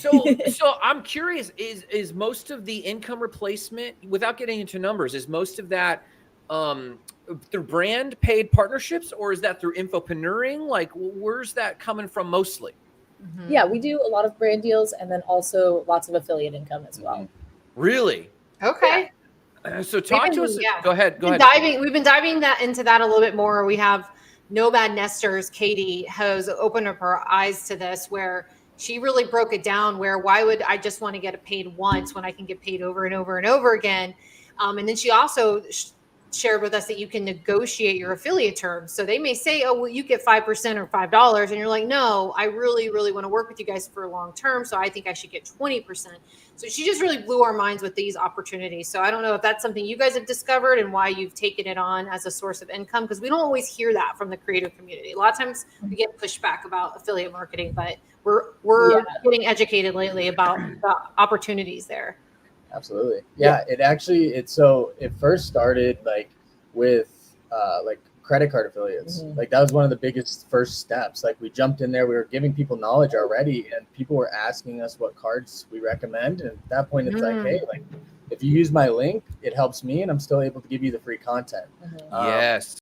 So I'm curious, is most of the income replacement, without getting into numbers, is most of that through brand paid partnerships, or is that through infopineering? Like, where's that coming from mostly? Yeah, we do a lot of brand deals and then also lots of affiliate income as well. Really? Okay. So talk to us. Yeah. Go ahead. We've been diving into that a little bit more. We have Nomad Nesters. Katie has opened up her eyes to this, where she really broke it down. Where why would I just want to get it paid once when I can get paid over and over and over again? And then she also shared with us that you can negotiate your affiliate terms. So they may say, oh, well, you get 5% or $5. And you're like, no, I really, really want to work with you guys for a long term. So I think I should get 20%. So she just really blew our minds with these opportunities. So I don't know if that's something you guys have discovered and why you've taken it on as a source of income, because we don't always hear that from the creator community. A lot of times we get pushback about affiliate marketing, but we're getting educated lately about the opportunities there. Absolutely. Yeah. It first started like with like credit card affiliates. Like that was one of the biggest first steps. Like we jumped in there, we were giving people knowledge already, and people were asking us what cards we recommend. And at that point it's like, hey, like if you use my link, it helps me and I'm still able to give you the free content. Yes.